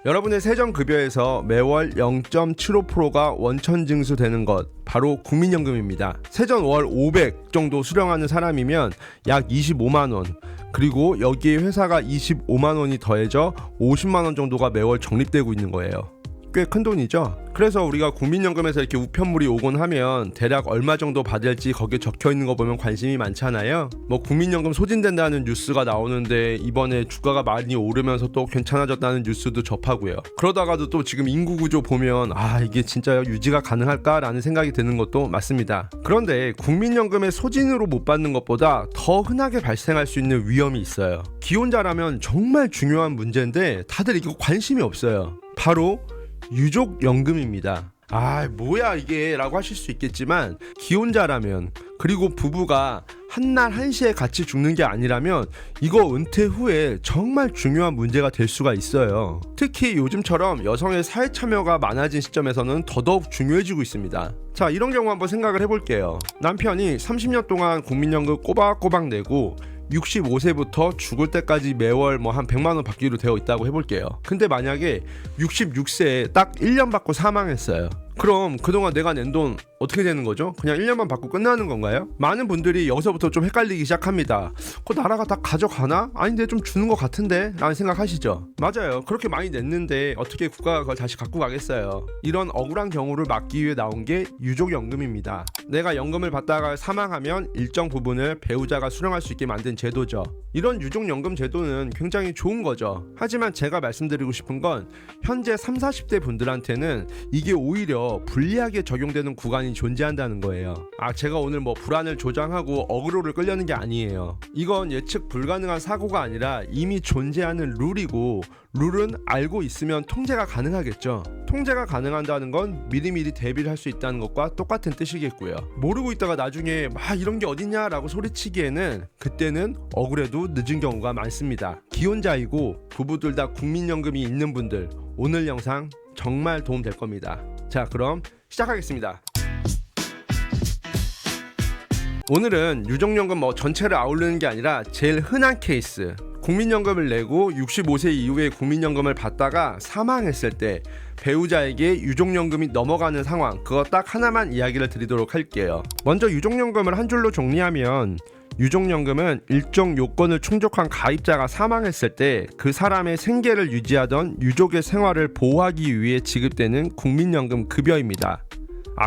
여러분의 세전급여에서 매월 0.75%가 원천 징수되는 것, 바로 국민연금입니다. 세전 월 500 정도 수령하는 사람이면 약 25만원, 그리고 여기에 회사가 25만원이 더해져 50만원 정도가 매월 적립되고 있는 거예요. 꽤 큰 돈이죠. 그래서 우리가 국민연금에서 이렇게 우편물이 오곤 하면 대략 얼마 정도 받을지 거기에 적혀있는 거 보면 관심이 많잖아요. 뭐 국민연금 소진된다는 뉴스가 나오는데 이번에 주가가 많이 오르면서 또 괜찮아졌다는 뉴스도 접하고요. 그러다가도 또 지금 인구구조 보면 이게 진짜 유지가 가능할까 라는 생각이 드는 것도 맞습니다. 그런데 국민연금의 소진으로 못 받는 것보다 더 흔하게 발생할 수 있는 위험이 있어요. 기혼자라면 정말 중요한 문제인데 다들 이거 관심이 없어요. 바로 유족연금입니다. 뭐야 이게 라고 하실 수 있겠지만, 기혼자라면, 그리고 부부가 한날 한시에 같이 죽는 게 아니라면 이거 은퇴 후에 정말 중요한 문제가 될 수가 있어요. 특히 요즘처럼 여성의 사회 참여가 많아진 시점에서는 더더욱 중요해지고 있습니다. 자, 이런 경우 한번 생각을 해볼게요. 남편이 30년 동안 국민연금 꼬박꼬박 내고 65세부터 죽을 때까지 매월 한 100만원 받기로 되어 있다고 해볼게요. 근데 만약에 66세에 딱 1년 받고 사망했어요. 그럼 그동안 내가 낸 돈 어떻게 되는 거죠? 그냥 1년만 받고 끝나는 건가요? 많은 분들이 여기서부터 좀 헷갈리기 시작합니다. 나라가 다 가져가나? 아닌데 좀 주는 것 같은데? 라는 생각하시죠? 맞아요. 그렇게 많이 냈는데 어떻게 국가가 그걸 다시 갖고 가겠어요? 이런 억울한 경우를 막기 위해 나온 게 유족연금입니다. 내가 연금을 받다가 사망하면 일정 부분을 배우자가 수령할 수 있게 만든 제도죠. 이런 유족연금 제도는 굉장히 좋은 거죠. 하지만 제가 말씀드리고 싶은 건 현재 30, 40대 분들한테는 이게 오히려 불리하게 적용되는 구간이 존재한다는 거예요. 제가 오늘 불안을 조장하고 어그로를 끌려는 게 아니에요. 이건 예측 불가능한 사고가 아니라 이미 존재하는 룰이고, 룰은 알고 있으면 통제가 가능하겠죠. 통제가 가능한다는 건 미리미리 대비를 할 수 있다는 것과 똑같은 뜻이겠고요. 모르고 있다가 나중에 이런 게 어딨냐 라고 소리치기에는 그때는 억울해도 늦은 경우가 많습니다. 기혼자이고 부부들 다 국민연금이 있는 분들, 오늘 영상 정말 도움 될 겁니다. 자, 그럼 시작하겠습니다. 오늘은 유족연금 전체를 아우르는 게 아니라 제일 흔한 케이스, 국민연금을 내고 65세 이후에 국민연금을 받다가 사망했을 때 배우자에게 유족연금이 넘어가는 상황, 그거 딱 하나만 이야기를 드리도록 할게요. 먼저 유족연금을 한 줄로 정리하면, 유족연금은 일정 요건을 충족한 가입자가 사망했을 때 그 사람의 생계를 유지하던 유족의 생활을 보호하기 위해 지급되는 국민연금 급여입니다.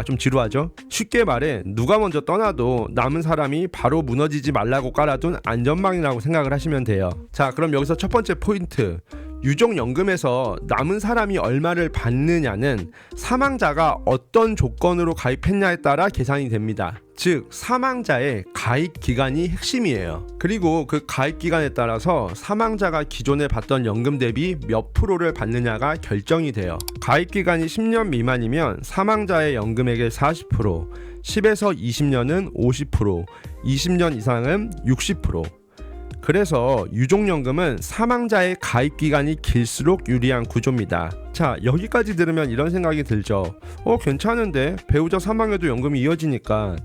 좀 지루하죠? 쉽게 말해 누가 먼저 떠나도 남은 사람이 바로 무너지지 말라고 깔아둔 안전망이라고 생각을 하시면 돼요. 자, 그럼 여기서 첫 번째 포인트, 유족연금에서 남은 사람이 얼마를 받느냐는 사망자가 어떤 조건으로 가입했냐에 따라 계산이 됩니다. 즉, 사망자의 가입 기간이 핵심이에요. 그리고 그 가입 기간에 따라서 사망자가 기존에 받던 연금 대비 몇 프로를 받느냐가 결정이 돼요. 가입 기간이 10년 미만이면 사망자의 연금액의 40%, 10에서 20년은 50%, 20년 이상은 60%. 그래서 유족연금은 사망자의 가입 기간이 길수록 유리한 구조입니다. 자, 여기까지 들으면 이런 생각이 들죠. 괜찮은데 배우자 사망에도 연금이 이어지니까.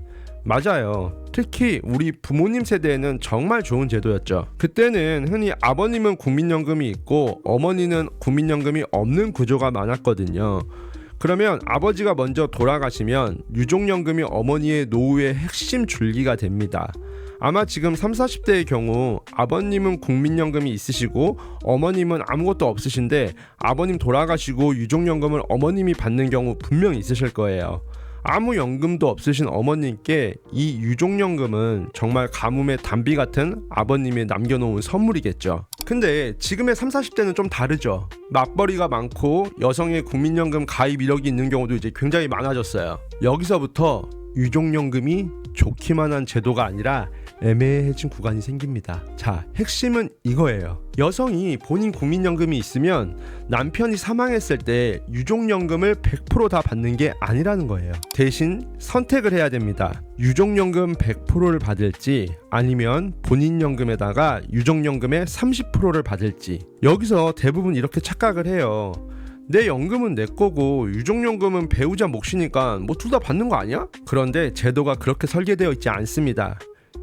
맞아요. 특히 우리 부모님 세대에는 정말 좋은 제도였죠. 그때는 흔히 아버님은 국민연금이 있고 어머니는 국민연금이 없는 구조가 많았거든요. 그러면 아버지가 먼저 돌아가시면 유족연금이 어머니의 노후의 핵심 줄기가 됩니다. 아마 지금 30, 40대의 경우 아버님은 국민연금이 있으시고 어머님은 아무것도 없으신데 아버님 돌아가시고 유족연금을 어머님이 받는 경우 분명히 있으실 거예요. 아무 연금도 없으신 어머님께 이 유족연금은 정말 가뭄의 단비 같은 아버님이 남겨놓은 선물이겠죠. 근데 지금의 30, 40대는 좀 다르죠. 맞벌이가 많고 여성의 국민연금 가입 이력이 있는 경우도 이제 굉장히 많아졌어요. 여기서부터 유족연금이 좋기만 한 제도가 아니라 애매해진 구간이 생깁니다. 자, 핵심은 이거예요. 여성이 본인 국민연금이 있으면 남편이 사망했을 때 유족연금을 100% 다 받는 게 아니라는 거예요. 대신 선택을 해야 됩니다. 유족연금 100%를 받을지 아니면 본인 연금에다가 유족연금의 30%를 받을지. 여기서 대부분 이렇게 착각을 해요. 내 연금은 내 거고 유족연금은 배우자 몫이니까 둘 다 받는 거 아니야? 그런데 제도가 그렇게 설계되어 있지 않습니다.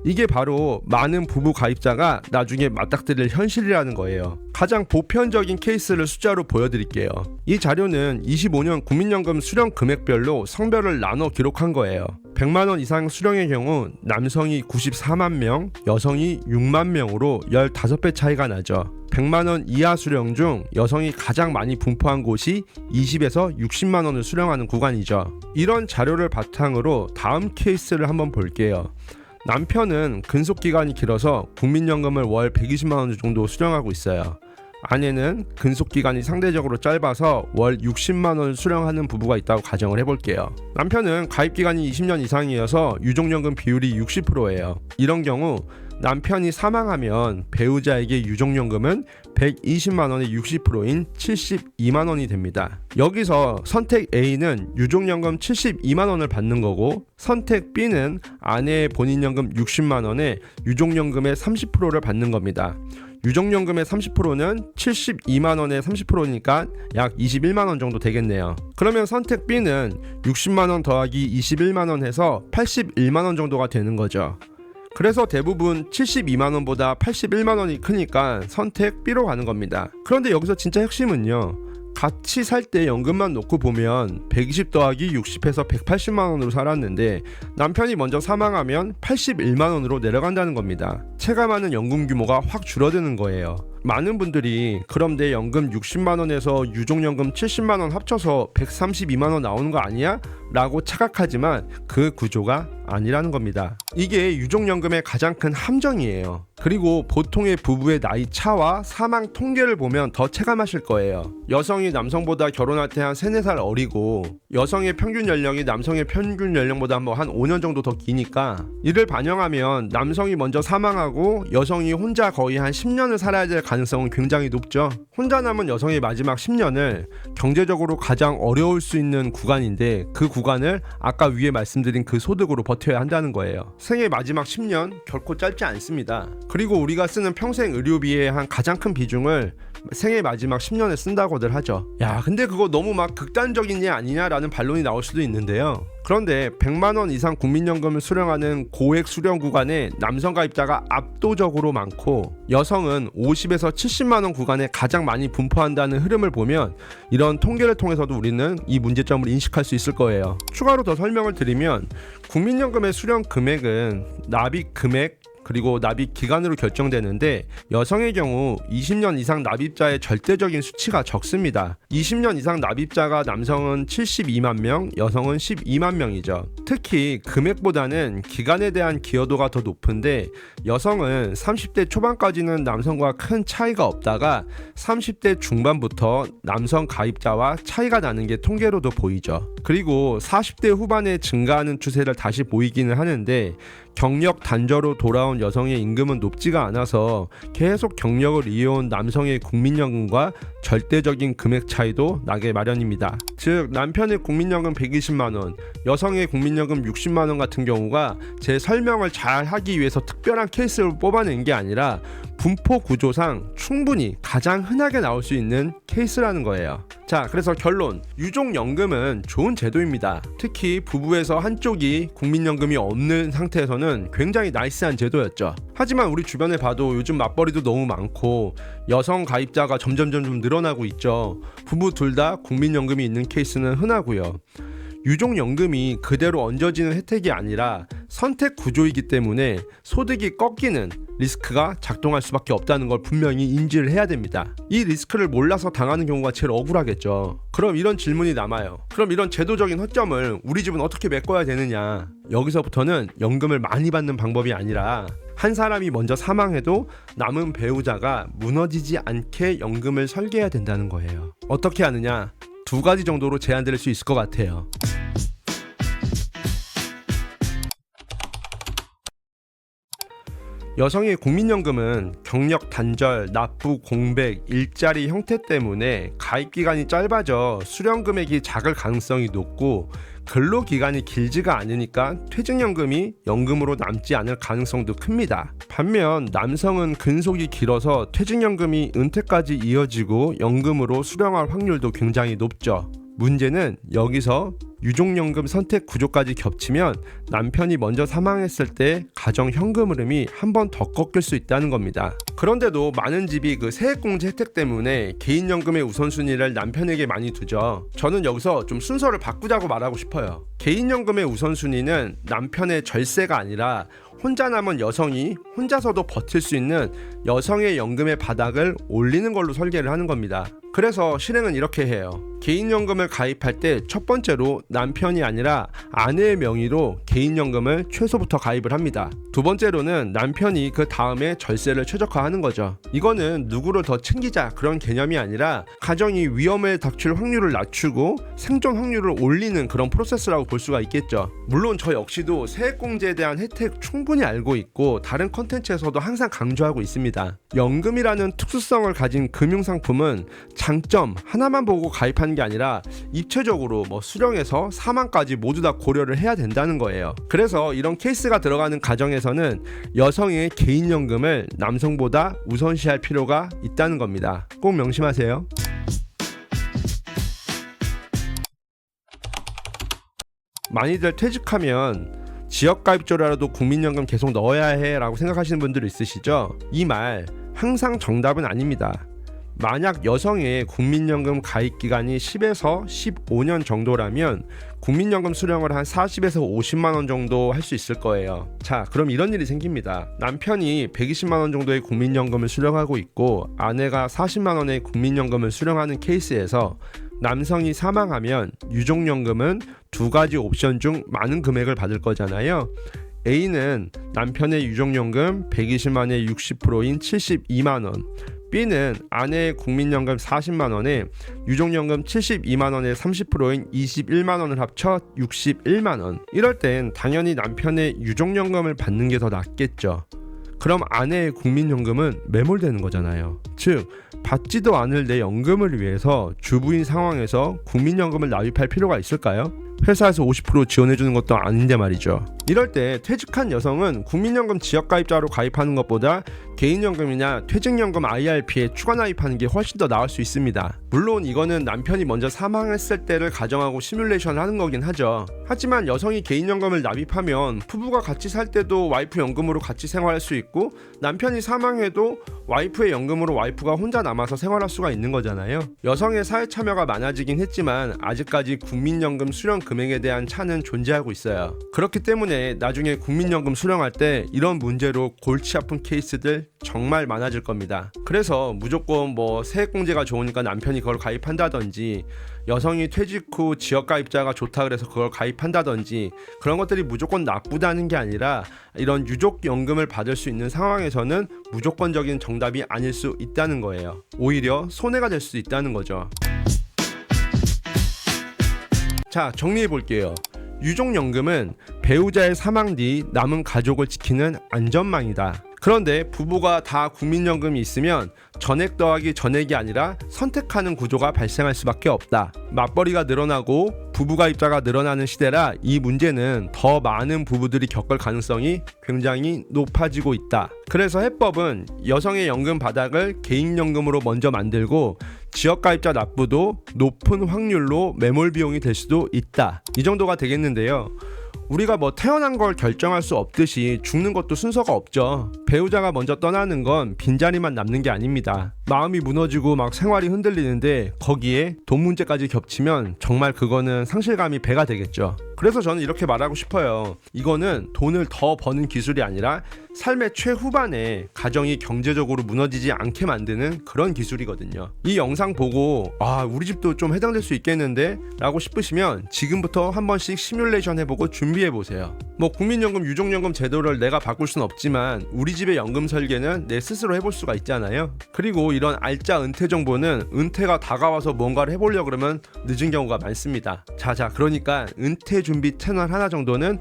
이게 바로 많은 부부 가입자가 나중에 맞닥뜨릴 현실이라는 거예요. 가장 보편적인 케이스를 숫자로 보여드릴게요. 이 자료는 25년 국민연금 수령 금액별로 성별을 나눠 기록한 거예요. 100만원 이상 수령의 경우 남성이 94만 명, 여성이 6만 명으로 15배 차이가 나죠. 100만원 이하 수령 중 여성이 가장 많이 분포한 곳이 20에서 60만원을 수령하는 구간이죠. 이런 자료를 바탕으로 다음 케이스를 한번 볼게요. 남편은 근속기간이 길어서 국민연금을 월 120만원 정도 수령하고 있어요. 아내는 근속기간이 상대적으로 짧아서 월 60만원을 수령하는 부부가 있다고 가정을 해볼게요. 남편은 가입기간이 20년 이상이어서 유족연금 비율이 60%예요. 이런 경우 남편이 사망하면 배우자에게 유족연금은 120만원의 60%인 72만원이 됩니다. 여기서 선택 A는 유족연금 72만원을 받는 거고, 선택 B는 아내의 본인연금 60만원에 유족연금의 30%를 받는 겁니다. 유족연금의 30%는 72만원의 30%니까 약 21만원 정도 되겠네요. 그러면 선택 B는 60만원 더하기 21만원 해서 81만원 정도가 되는 거죠. 그래서 대부분 72만원보다 81만원이 크니까 선택 B로 가는 겁니다. 그런데 여기서 진짜 핵심은요, 같이 살 때 연금만 놓고 보면 120 더하기 60해서 180만원으로 살았는데 남편이 먼저 사망하면 81만원으로 내려간다는 겁니다. 체감하는 연금 규모가 확 줄어드는 거예요. 많은 분들이 그럼 내 연금 60만원에서 유족연금 70만원 합쳐서 132만원 나오는 거 아니야? 라고 착각하지만 그 구조가 아니라는 겁니다. 이게 유족연금의 가장 큰 함정이에요. 그리고 보통의 부부의 나이 차와 사망 통계를 보면 더 체감하실 거예요. 여성이 남성보다 결혼할 때 한 3, 4살 어리고 여성의 평균 연령이 남성의 평균 연령보다 한 5년 정도 더 기니까 이를 반영하면 남성이 먼저 사망하고 여성이 혼자 거의 한 10년을 살아야 될 가능성은 굉장히 높죠. 혼자 남은 여성의 마지막 10년을 경제적으로 가장 어려울 수 있는 구간인데 그 구간을 아까 위에 말씀드린 그 소득으로 버텨야 한다는 거예요. 생애 마지막 10년 결코 짧지 않습니다. 그리고 우리가 쓰는 평생 의료비의 한 가장 큰 비중을 생애 마지막 10년에 쓴다고들 하죠. 야, 근데 그거 너무 막 극단적인 예 아니냐라는 반론이 나올 수도 있는데요. 그런데 100만원 이상 국민연금을 수령하는 고액 수령 구간에 남성 가입자가 압도적으로 많고 여성은 50에서 70만원 구간에 가장 많이 분포한다는 흐름을 보면 이런 통계를 통해서도 우리는 이 문제점을 인식할 수 있을 거예요. 추가로 더 설명을 드리면 국민연금의 수령 금액은 납입 금액 그리고 납입 기간으로 결정되는데 여성의 경우 20년 이상 납입자의 절대적인 수치가 적습니다. 20년 이상 납입자가 남성은 72만 명, 여성은 12만 명이죠. 특히 금액보다는 기간에 대한 기여도가 더 높은데 여성은 30대 초반까지는 남성과 큰 차이가 없다가 30대 중반부터 남성 가입자와 차이가 나는 게 통계로도 보이죠. 그리고 40대 후반에 증가하는 추세를 다시 보이기는 하는데 경력 단절로 돌아온 여성의 임금은 높지가 않아서 계속 경력을 이어온 남성의 국민연금과 절대적인 금액 차이도 나게 마련입니다. 즉 남편의 국민연금 120만원, 여성의 국민연금 60만원 같은 경우가 제 설명을 잘 하기 위해서 특별한 케이스를 뽑아낸 게 아니라 분포 구조상 충분히 가장 흔하게 나올 수 있는 케이스라는 거예요. 자, 그래서 결론, 유족연금은 좋은 제도입니다. 특히 부부에서 한쪽이 국민연금이 없는 상태에서는 굉장히 나이스한 제도였죠. 하지만 우리 주변에 봐도 요즘 맞벌이도 너무 많고 여성 가입자가 점점 늘어나고 있죠. 부부 둘 다 국민연금이 있는 케이스는 흔하고요. 유족연금이 그대로 얹어지는 혜택이 아니라 선택 구조이기 때문에 소득이 꺾이는 리스크가 작동할 수밖에 없다는 걸 분명히 인지를 해야 됩니다. 이 리스크를 몰라서 당하는 경우가 제일 억울하겠죠. 그럼 이런 질문이 남아요. 그럼 이런 제도적인 허점을 우리 집은 어떻게 메꿔야 되느냐? 여기서부터는 연금을 많이 받는 방법이 아니라 한 사람이 먼저 사망해도 남은 배우자가 무너지지 않게 연금을 설계해야 된다는 거예요. 어떻게 하느냐? 2가지 정도로 제안드릴 수 있을 것 같아요. 여성의 국민연금은 경력 단절, 납부 공백, 일자리 형태 때문에 가입기간이 짧아져 수령금액이 작을 가능성이 높고 근로기간이 길지가 않으니까 퇴직연금이 연금으로 남지 않을 가능성도 큽니다. 반면 남성은 근속이 길어서 퇴직연금이 은퇴까지 이어지고 연금으로 수령할 확률도 굉장히 높죠. 문제는 여기서 유족연금 선택 구조까지 겹치면 남편이 먼저 사망했을 때 가정 현금 흐름이 한 번 더 꺾일 수 있다는 겁니다. 그런데도 많은 집이 그 세액공제 혜택 때문에 개인연금의 우선순위를 남편에게 많이 두죠. 저는 여기서 좀 순서를 바꾸자고 말하고 싶어요. 개인연금의 우선순위는 남편의 절세가 아니라 혼자 남은 여성이 혼자서도 버틸 수 있는 여성의 연금의 바닥을 올리는 걸로 설계를 하는 겁니다. 그래서 실행은 이렇게 해요. 개인연금을 가입할 때 첫 번째로 남편이 아니라 아내의 명의로 개인연금을 최소부터 가입을 합니다. 두 번째로는 남편이 그 다음에 절세를 최적화하는 거죠. 이거는 누구를 더 챙기자 그런 개념이 아니라 가정이 위험에 닥칠 확률을 낮추고 생존 확률을 올리는 그런 프로세스라고 볼 수가 있겠죠. 물론 저 역시도 세액공제에 대한 혜택 충분히 알고 있고 다른 컨텐츠에서도 항상 강조하고 있습니다. 연금이라는 특수성을 가진 금융상품은 장점 하나만 보고 가입하는 게 아니라 입체적으로 수령에서 사망까지 모두 다 고려를 해야 된다는 거예요. 그래서 이런 케이스가 들어가는 가정에서는 여성의 개인연금을 남성보다 우선시할 필요가 있다는 겁니다. 꼭 명심하세요. 많이들 퇴직하면 지역가입조라도 국민연금 계속 넣어야 해 라고 생각하시는 분들 있으시죠? 이 말 항상 정답은 아닙니다. 만약 여성의 국민연금 가입 기간이 10에서 15년 정도라면 국민연금 수령을 한 40에서 50만 원 정도 할 수 있을 거예요. 자, 그럼 이런 일이 생깁니다. 남편이 120만 원 정도의 국민연금을 수령하고 있고 아내가 40만 원의 국민연금을 수령하는 케이스에서 남성이 사망하면 유족연금은 두 가지 옵션 중 많은 금액을 받을 거잖아요. A는 남편의 유족연금 120만의 60%인 72만 원, B는 아내의 국민연금 40만 원에 유족연금 72만 원의 30%인 21만 원을 합쳐 61만 원. 이럴 땐 당연히 남편의 유족연금을 받는 게 더 낫겠죠. 그럼 아내의 국민연금은 매몰되는 거잖아요. 즉 받지도 않을 내 연금을 위해서 주부인 상황에서 국민연금을 납입할 필요가 있을까요? 회사에서 50% 지원해주는 것도 아닌데 말이죠. 이럴 때 퇴직한 여성은 국민연금 지역가입자로 가입하는 것보다 개인연금이나 퇴직연금 IRP에 추가 가입하는 게 훨씬 더 나을 수 있습니다. 물론 이거는 남편이 먼저 사망했을 때를 가정하고 시뮬레이션을 하는 거긴 하죠. 하지만 여성이 개인연금을 납입하면 부부가 같이 살 때도 와이프 연금으로 같이 생활할 수 있고 남편이 사망해도 와이프의 연금으로 와이프가 혼자 남아서 생활할 수가 있는 거잖아요. 여성의 사회 참여가 많아지긴 했지만 아직까지 국민연금 수령 금액에 대한 차는 존재하고 있어요. 그렇기 때문에 나중에 국민연금 수령할 때 이런 문제로 골치 아픈 케이스들 정말 많아질 겁니다. 그래서 무조건 세액공제가 좋으니까 남편이 그걸 가입한다든지 여성이 퇴직 후 지역가입자가 좋다 그래서 그걸 가입한다든지 그런 것들이 무조건 나쁘다는 게 아니라 이런 유족연금을 받을 수 있는 상황에서는 무조건적인 정답이 아닐 수 있다는 거예요. 오히려 손해가 될 수 있다는 거죠. 자, 정리해 볼게요. 유족연금은 배우자의 사망 뒤 남은 가족을 지키는 안전망이다. 그런데 부부가 다 국민연금이 있으면 전액 더하기 전액이 아니라 선택하는 구조가 발생할 수밖에 없다. 맞벌이가 늘어나고 부부가입자가 늘어나는 시대라 이 문제는 더 많은 부부들이 겪을 가능성이 굉장히 높아지고 있다. 그래서 해법은 여성의 연금 바닥을 개인연금으로 먼저 만들고 지역가입자 납부도 높은 확률로 매몰 비용이 될 수도 있다. 이 정도가 되겠는데요. 우리가 태어난 걸 결정할 수 없듯이 죽는 것도 순서가 없죠. 배우자가 먼저 떠나는 건 빈자리만 남는 게 아닙니다. 마음이 무너지고 생활이 흔들리는데 거기에 돈 문제까지 겹치면 정말 그거는 상실감이 배가 되겠죠. 그래서 저는 이렇게 말하고 싶어요. 이거는 돈을 더 버는 기술이 아니라 삶의 최후반에 가정이 경제적으로 무너지지 않게 만드는 그런 기술이거든요. 이 영상 보고 우리 집도 좀 해당될 수 있겠는데 라고 싶으시면 지금부터 한 번씩 시뮬레이션 해보고 준비해보세요. 국민연금, 유족연금 제도를 내가 바꿀 순 없지만 우리 집의 연금 설계는 내 스스로 해볼 수가 있잖아요. 그리고 이런 알짜 은퇴 정보는 은퇴가 다가와서 뭔가를 해보려고 그러면 늦은 경우가 많습니다. 자, 그러니까 은퇴 준비 채널 하나 정도는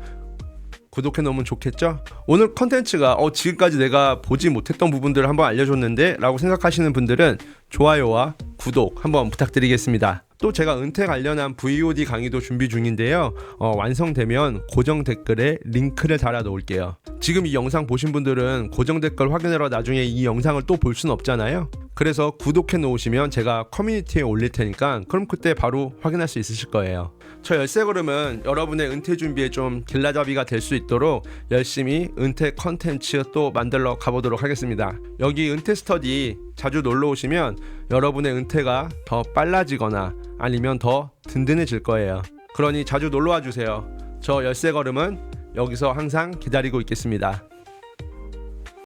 구독해 놓으면 좋겠죠? 오늘 컨텐츠가 지금까지 내가 보지 못했던 부분들을 한번 알려줬는데 라고 생각하시는 분들은 좋아요와 구독 한번 부탁드리겠습니다. 또 제가 은퇴 관련한 VOD 강의도 준비 중인데요. 완성되면 고정 댓글에 링크를 달아 놓을게요. 지금 이 영상 보신 분들은 고정 댓글 확인하러 나중에 이 영상을 또 볼 수는 없잖아요. 그래서 구독해 놓으시면 제가 커뮤니티에 올릴 테니까 그럼 그때 바로 확인할 수 있으실 거예요. 저 열쇠걸음은 여러분의 은퇴 준비에 좀 길라잡이가 될 수 있도록 열심히 은퇴 컨텐츠 또 만들러 가보도록 하겠습니다. 여기 은퇴 스터디 자주 놀러 오시면 여러분의 은퇴가 더 빨라지거나 아니면 더 든든해질 거예요. 그러니 자주 놀러와 주세요. 저 열쇠걸음은 여기서 항상 기다리고 있겠습니다.